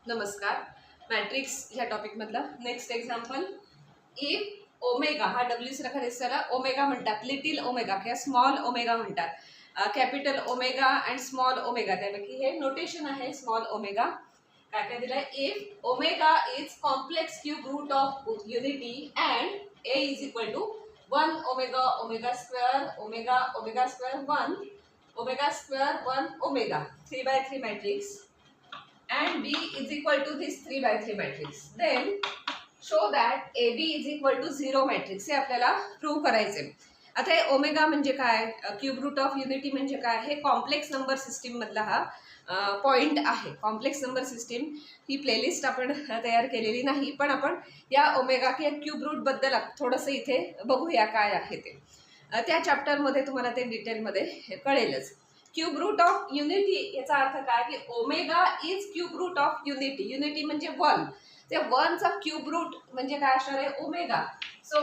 नमस्कार. मॅट्रिक्स ह्या टॉपिकमधला नेक्स्ट एक्झाम्पल. इफ ओमेगा हा डब्ल्यू सारखा दिसताना ओमेगा म्हणतात, लिटिल ओमेगा किंवा स्मॉल ओमेगा म्हणतात, capital omega and small omega, त्यापैकी हे नोटेशन आहे स्मॉल ओमेगा. काय काय दिलंय? If omega is complex cube root of unity and A is equal to 1 omega omega square omega omega square 1 omega square 1 omega 3/3 matrix and B is equal to this 3/3 matrix, then show that AB is equal to 0 matrix. हे आपल्याला prove करायचे. आता हे omega म्हणजे काय, cube root of unity म्हणजे काय, हे कॉम्प्लेक्स नंबर सिस्टीम मधला हा पॉइंट आहे. कॉम्प्लेक्स नंबर सिस्टीम ही प्लेलिस्ट आपण तयार केलेली नाही, पण आपण या ओमेगा किंवा क्यूब रूट बद्दल थोडंसं इथे बघूया काय आहे ते. त्या चॅप्टरमध्ये तुम्हाला ते डिटेलमध्ये कळेलच. क्यूब रूट ऑफ युनिटी याचा अर्थ काय की omega is cube root of unity. Unity म्हणजे 1, ते 1चा क्यूब रूट म्हणजे काय असणार आहे? ओमेगा. सो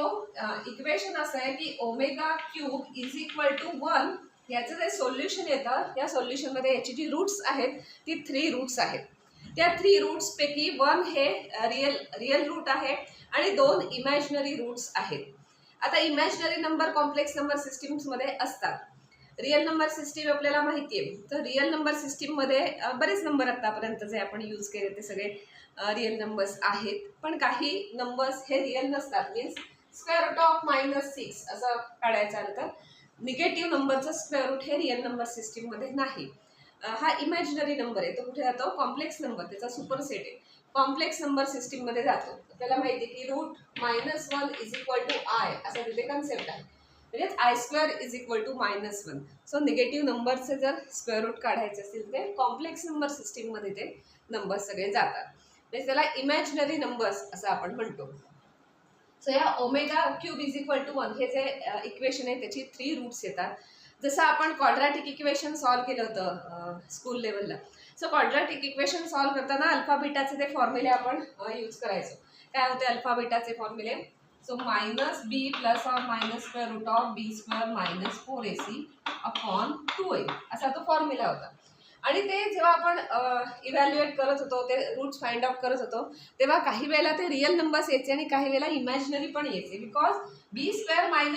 इक्वेशन असं आहे की omega cube is equal to 1. याचं जे सोल्युशन येतं, या सोल्युशनमध्ये याची जी रूट्स आहेत ती 3 रूट्स आहेत. त्या 3 रूट्सपैकी 1 हे रिअल रूट आहे आणि 2 इमॅजिनरी रूट्स आहेत. आता इमॅजिनरी नंबर कॉम्प्लेक्स नंबर सिस्टीम्समध्ये असतात. रिअल नंबर सिस्टीम आपल्याला माहिती आहे, तर रिअल नंबर सिस्टीममध्ये बरेच नंबर आतापर्यंत जे आपण यूज केले ते सगळे रिअल नंबर्स आहेत, पण काही नंबर्स हे रिअल नसतात. मीन्स स्क्वेअर रूट ऑफ -6 असं काढायचं आलं तर निगेटिव्ह नंबरचं स्क्वेअर रूट हे रिअल नंबर सिस्टीममध्ये नाही. हा इमॅजिनरी नंबर आहे, तो कुठे जातो? कॉम्प्लेक्स नंबर, त्याचा सुपर सेट आहे, कॉम्प्लेक्स नंबर सिस्टीममध्ये जातो. आपल्याला माहिती आहे की root -1 is equal to I असा तिथे कन्सेप्ट आहे. म्हणजे I² is equal to -1. So negative नंबरचे जर स्क्वेअर रूट काढायचे असेल ते कॉम्प्लेक्स नंबर सिस्टीममध्ये ते नंबर सगळे जातात, म्हणजे त्याला इमॅजिनरी नंबर्स असं आपण म्हणतो. सो या omega cube is equal to 1 हे जे इक्वेशन आहे त्याची 3 रूट्स येतात. जसं आपण क्वाड्रॅटिक इक्वेशन सॉल्व्ह केलं होतं स्कूल लेवलला. सो क्वाड्रॅटिक इक्वेशन सॉल्व्ह करताना अल्फा बीटाचे ते फॉर्म्युले आपण यूज करायचो. काय होते अल्फा बीटाचे फॉर्म्युले? So -b plus or minus square root of b² - 4ac upon 2a असा तो फॉर्म्युला होता. आणि ते जेव्हा आपण इव्हॅल्युएट करत होतो, ते रूट्स फाइंड आउट करत होतो, तेव्हा काही वेळेला ते रिअल नंबर्स यायचे आणि काही वेळेला इमॅजिनरी पण यायचे. बिकॉज b²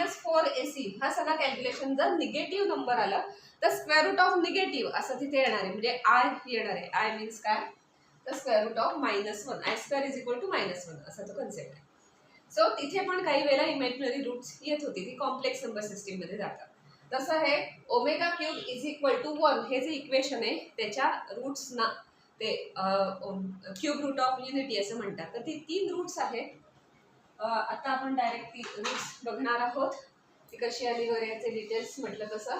- 4ac हा सगळा कॅल्क्युलेशन जर निगेटिव्ह नंबर आलं तर स्क्वेअर रूट ऑफ निगेटिव्ह असं तिथे येणार आहे, म्हणजे आय येणार आहे. आय मीन्स काय? तर square root of -1. I² is equal to -1 असा तो कन्सेप्ट आहे. सो तिथे पण काही वेळेला इमॅजिनरी रूट्स येत होती, ती कॉम्प्लेक्स नंबर सिस्टीममध्ये जातात. तसं हे omega cube is equal to 1 हे जे इक्वेशन आहे त्याच्या रूट्सना ते क्यूब रूट ऑफ युनिटी असं म्हणतात. तर ती 3 रूट्स आहेत. आता आपण डायरेक्ट ती रूट्स बघणार आहोत, ती कशी आली वगैरे याचे डिटेल्स म्हटलं तसं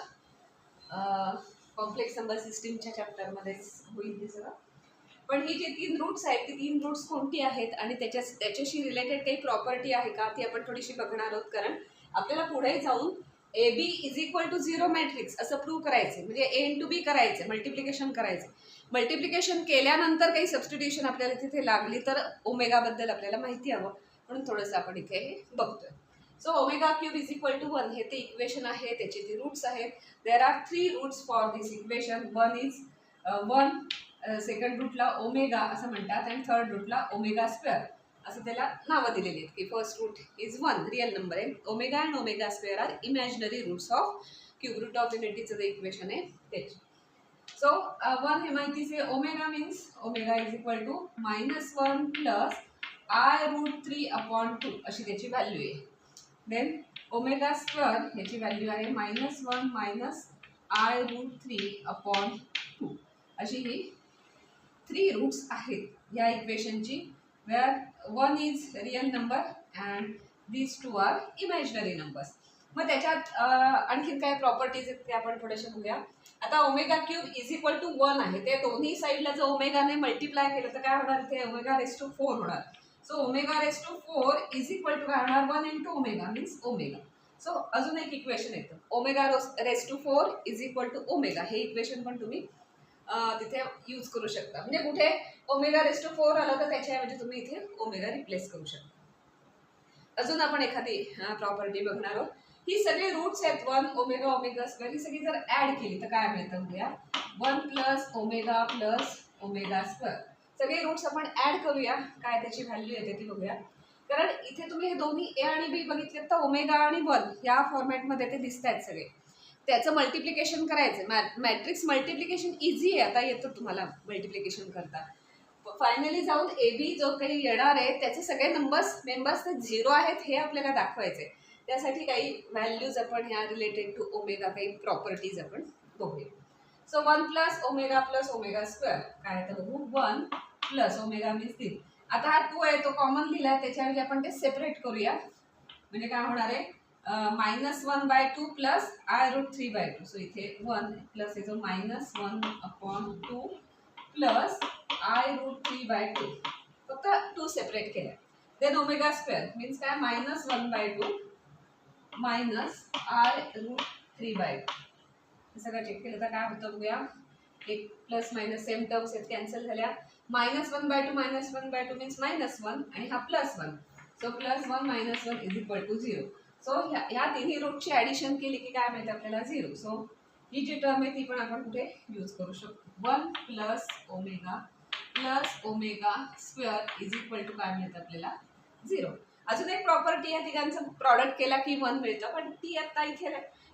कॉम्प्लेक्स नंबर सिस्टीमच्या चॅप्टरमध्येच होईल ते सगळं. पण ही जी 3 रूट्स आहेत ती 3 रूट्स कोणती आहेत आणि त्याच्याशी रिलेटेड काही प्रॉपर्टी आहे का ती आपण थोडीशी बघणार आहोत. कारण आपल्याला पुढे जाऊन AB is equal to 0 matrix असं प्रूव्ह करायचं, म्हणजे A इंटू B करायचं, मल्टिप्लिकेशन करायचं. मल्टिप्लिकेशन केल्यानंतर काही सबस्टिट्यूशन आपल्याला तिथे लागली तर ओमेगाबद्दल आपल्याला माहिती हवं, म्हणून थोडंसं आपण इथे हे बघतोय. So omega cube is equal to 1 हे ते इक्वेशन आहे, त्याचे ते रूट्स आहेत. There are 3 roots for this equation. 1 is 1, second रूटला ओमेगा असं म्हणतात आणि थर्ड रूटला ओमेगा² असं त्याला नावं दिलेली आहेत. की first root is 1 real number आहे, ओमेगा अँड ओमेगा² are imaginary roots of cube root of युनिटीचं जे इक्वेशन आहे त्याचे. सो 1 हे माहितीच आहे. Omega means omega is equal to -1 plus I√3 upon 2 अशी त्याची व्हॅल्यू आहे. देन ओमेगा² ह्याची व्हॅल्यू आहे -1 - I√3 अपॉन 2 अशी ही 3 रूट्स आहेत या इक्वेशनची, where 1 is real number and these 2 are imaginary numbers. मग त्याच्यात आणखीन काय प्रॉपर्टीज आहेत ते आपण थोडेसे बघूया. आता omega cube is equal to 1 आहे, ते दोन्ही साईडला जर ओमेगाने मल्टिप्लाय केलं तर काय होणार? इथे ओमेगा⁴ होणार. सो ओमेगा⁴ इज इक्वल टू काय होणार? 1 into omega means omega. So अजून एक इक्वेशन येतं, ओमेगा⁴ इज इक्वल टू ओमेगा. हे इक्वेशन पण तुम्ही तिथे यूज करू शकता. म्हणजे कुठे ओमेगा⁴ आलं तर त्याच्याऐवजी तुम्ही इथे ओमेगा रिप्लेस करू शकता. अजून आपण एखादी प्रॉपर्टी बघणार आहोत. ही सगळी रूट्स आहेत 1 ओमेगा ओमेगा² ही सगळी जर ऍड केली तर काय मिळतं? बघूया. 1 प्लस ओमेगा प्लस ओमेगा². सगळे रूट्स आपण ऍड करूया, काय त्याची व्हॅल्यू येते ती बघूया. कारण इथे तुम्ही हे दोन्ही ए आणि बी बघितले तर ओमेगा आणि 1 या फॉर्मॅटमध्ये ते दिसत आहेत सगळे. त्याचं मल्टिप्लिकेशन करायचं, मॅट्रिक्स मल्टिप्लिकेशन इझी आहे, आता येतं तुम्हाला मल्टिप्लिकेशन करता. फायनली जाऊन ए बी जो काही येणार आहे त्याचे सगळे मेंबर्स ते 0 आहेत हे आपल्याला दाखवायचे. त्यासाठी काही व्हॅल्यूज आपण ह्या रिलेटेड टू ओमेगा, काही प्रॉपर्टीज आपण बघूया. सो 1 प्लस ओमेगा स्क्वेअर काय तर बघू. 1 प्लस ओमेगा मीन्स 3. आता हा 2 आहे तो कॉमन दिला आहे, त्याच्याऐवजी आपण ते सेपरेट करूया. म्हणजे काय होणार आहे, -1/2 प्लस I√3/2. सो इथे 1 प्लस येतो -1/2 प्लस I√3/2. फक्त 2 सेपरेट केल्या. देन ओमेगा स्क्वेअर मीन्स काय, -1/2 मायनस I√3/2. हे सगळं चेक केलं तर काय होतं बघूया. एक प्लस मायनस सेम टर्म्स आहेत कॅन्सल झाल्या. -1/2 मीन्स -1 आणि हा +1. So +1 -1 is equal to 0. So ह्या तिन्ही रूटची ॲडिशन केली की काय मिळतं आपल्याला, 0. सो ही जी टर्म आहे ती पण आपण कुठे यूज करू शकतो. 1 plus omega square is equal to काय मिळतं आपल्याला, 0. अजून एक प्रॉपर्टी आहे, तिघांचं प्रॉडक्ट केला की 1 मिळतं, पण ती आता इथे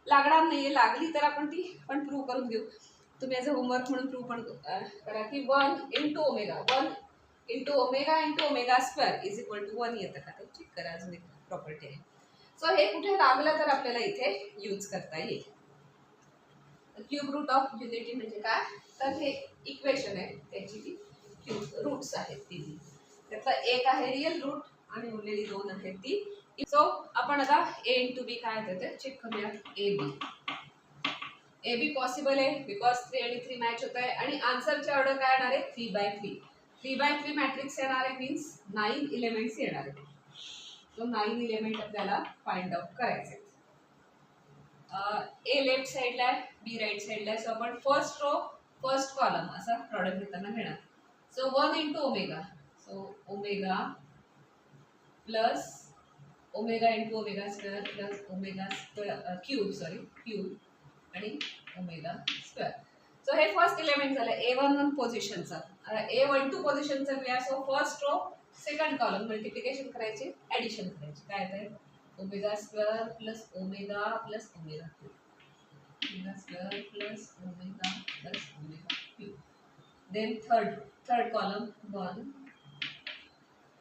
लागणार नाहीये. लागली तर आपण ती पण प्रूव्ह करून घेऊ. तुम्ही ॲज अ होमवर्क म्हणून प्रूव्ह पण करा की 1 into omega square is equal to 1 येतं का ते चेक करा. अजून एक प्रॉपर्टी आहे. सो हे कुठे लागलं तर आपल्याला इथे यूज करता येईल. क्यूब रूट ऑफ युनिटी म्हणजे काय, तर हे इक्वेशन आहे त्याची ती क्यूब रूट्स आहेत तिन्ही. त्यातला एक आहे रिअल रूट आणि उरलेली 2 आहेत ती. सो आपण आता ए इंटू बी काय येतं ते चेक करूया. ए बी पॉसिबल आहे बिकॉज 3 आणि 3 मॅच होत आहे आणि आन्सरची ऑर्डर काय येणार आहे, 3/3. 3/3 मॅट्रिक्स येणार आहे मीन्स 9 एलिमेंट्स येणार आहेत. तो 9 एलिमेंट आपल्याला फाइंड आउट करायचे. ए लेफ्ट साइडला आहे, बी राईट साइडला आहे. सो आपण फर्स्ट रो फर्स्ट कॉलम असा प्रॉडक्ट घेताना घेणार. So 1 into omega. So omega plus omega into omega square plus omega square cube आणि ओमेगा स्क्वेअर. सो हे फर्स्ट एलिमेंट झालं A11 पोझिशनचा. A12 पोझिशनचा घ्या. So first row second column multiplication करायचे, ॲडिशन करायचे. काय येतं, omega square plus omega cube. Omega square plus omega cube. Then third column 1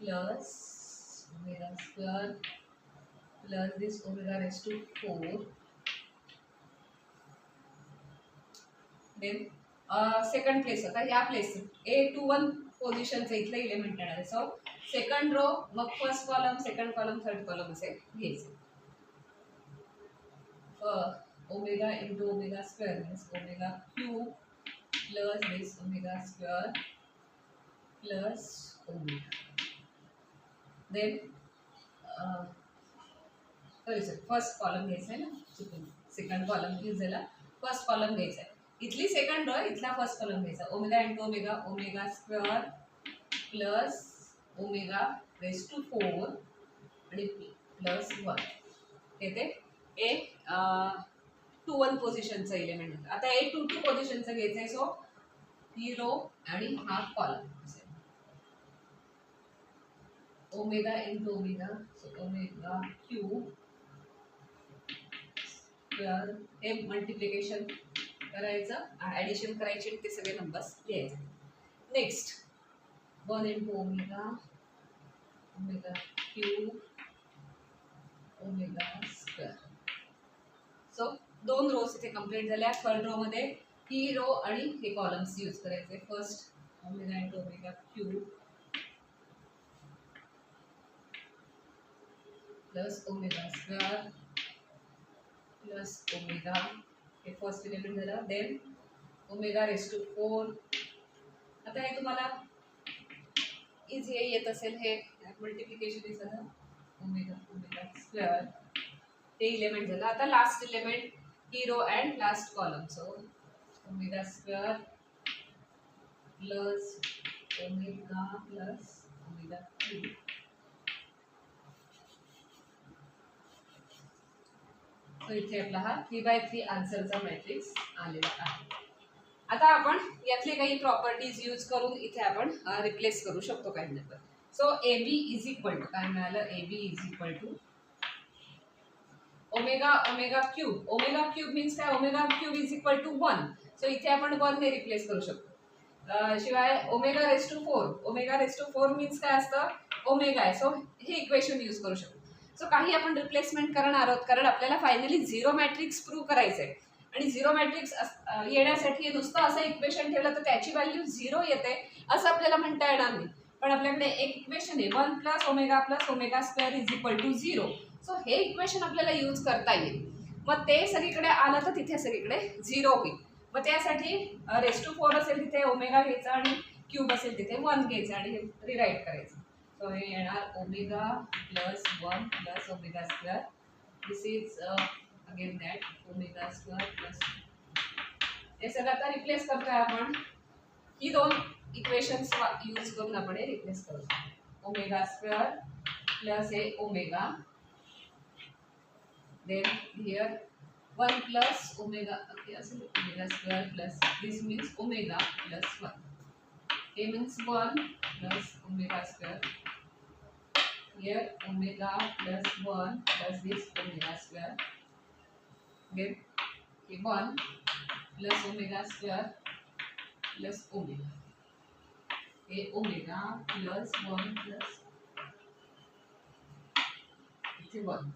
plus omega square plus this omega raise to 4. Then second place होता या place A21 पोझिशनचं इथलं element येणार आहे. सो सेकंड रो मग first column second column third column असे घ्यायचे. Omega into omega square means omega cube plus this omega square plus omega. Then first column घ्यायचा आहे ना, सेकंड कॉलम यूज झाला, फर्स्ट कॉलम घ्यायचा आहे. इथली सेकंड रो इथला फर्स्ट कॉलम घ्यायचा. Omega into omega square plus omega raise to 4 आणि प्लस 1. येते A21 पोझिशनचं एलिमेंट. आता A22 पोझिशनचं घ्यायचं आहे. सो ही रो आणि हा column omega into omega. So omega cube square. हे मल्टिप्लिकेशन करायचं, ॲडिशन करायची आणि ते सगळे नंबर्स लिहायचे. Next 1 into omega cube omega square. So 2 रोज इथे कंप्लीट झाल्या. थर्ड रो मध्ये ही रो आणि हे कॉलम्स यूज करायचे. First omega into omega cube plus omega square plus omega. हे फर्स्ट एलिमेंट झालं. Then omega raise to 4. आता हे तुम्हाला इझी येत असेल, हे मल्टिप्लिकेशन झालं ओमेगा स्क्वेअर. ते एलिमेंट झालं. आता लास्ट एलिमेंट ही row and last column. So omega square plus omega cube. So इथे आपला हा 3/3 आन्सरचा मॅट्रिक्स आलेला आहे. आता आपण यातले काही प्रॉपर्टीज यूज करून इथे आपण रिप्लेस करू शकतो काही number. So A B is equal to काय मिळालं, A B is equal to omega omega cube. Omega cube means काय, omega cube is equal to 1. So इथे आपण 1 ने रिप्लेस करू शकतो. शिवाय omega raise to 4, omega raise to 4 means काय असतं, ओमेगा आहे. सो हे इक्वेशन यूज करू शकतो. सो काही आपण रिप्लेसमेंट करणार आहोत कारण आपल्याला फायनली झिरो मॅट्रिक्स प्रूव्ह करायचं आहे. आणि झिरो मॅट्रिक्स येण्यासाठी नुसतं असं इक्वेशन ठेवलं तर त्याची व्हॅल्यू 0 येते असं आपल्याला म्हणता येणार नाही. पण आपल्याकडे एक इक्वेशन आहे 1 plus omega square is equal to 0. So हे इक्वेशन आपल्याला यूज करता येईल. मग ते सगळीकडे आलं तर तिथे सगळीकडे 0 होईल. मग त्यासाठी रेस टू 4 असेल तिथे ओमेगा घ्यायचा आणि क्यूब असेल तिथे 1 घ्यायचं आणि हे रिराईट करायचं. सो हे येणार omega plus 1 plus omega square. This is again that omega square plus. हे सगळं आता रिप्लेस करतोय आपण. ही दोन इक्वेशन्स यूज करून आपण हे रिप्लेस करू. ओमेगा स्क्वेअर प्लस हे omega, then here 1 plus omega omega square plus this means omega plus 1. A means 1 plus omega square. Here omega plus 1 plus this omega square. Again 1 plus omega square plus omega. A omega plus 1 plus 1.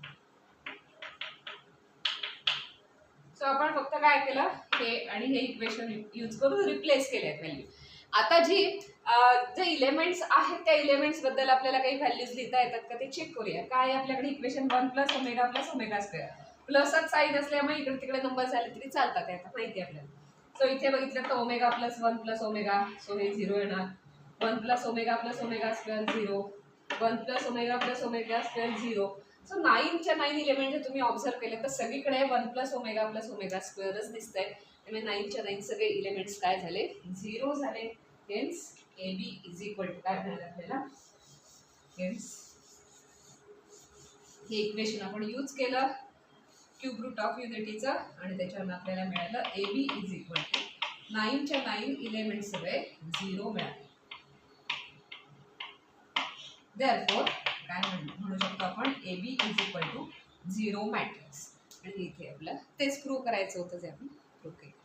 So आपण फक्त काय केलं, हे आणि हे equation use करून replace केले आहेत व्हॅल्यू. आता जे इलेमेंट्स आहेत त्या इलेमेंट्स बद्दल आपल्याला काही व्हॅल्यूज लिहिता येतात का ते चेक करूया. काय आपल्याकडे इक्वेशन 1 प्लस ओमेगा स्क्वेअर. प्लसच साईड असल्यामुळे इकडे तिकडे नंबर झाले तरी चालतात, आता माहिती आपल्याला. सो इथे बघितलं तर omega plus 1 plus omega, so हे 0 येणार. 1 plus omega square 0. 1 plus omega square 0. So 9च्या 9 इलेमेंट जर तुम्ही ऑब्झर्व केले तर सगळीकडे 1 प्लस ओमेगा स्क्वेअरच दिसतंय. त्यामुळे 9च्या 9 सगळे इलेमेंट्स काय झाले, 0 झाले. Hence A B is equal to काय मिळालं आपल्याला, हेन्स हे इक्वेशन आपण यूज केलं क्यूब रूट ऑफ युनिटीचं आणि त्याच्यावर आपल्याला मिळालं A B is equal to 9च्या 9 इलेमेंट सगळे 0 मिळाले. देअरफॉर काय म्हणू शकतो आपण, A B is equal to 0 matrix. आणि इथे आपल्याला तेच प्रूव्ह करायचं होतं जे आपण प्रूव्ह केलं.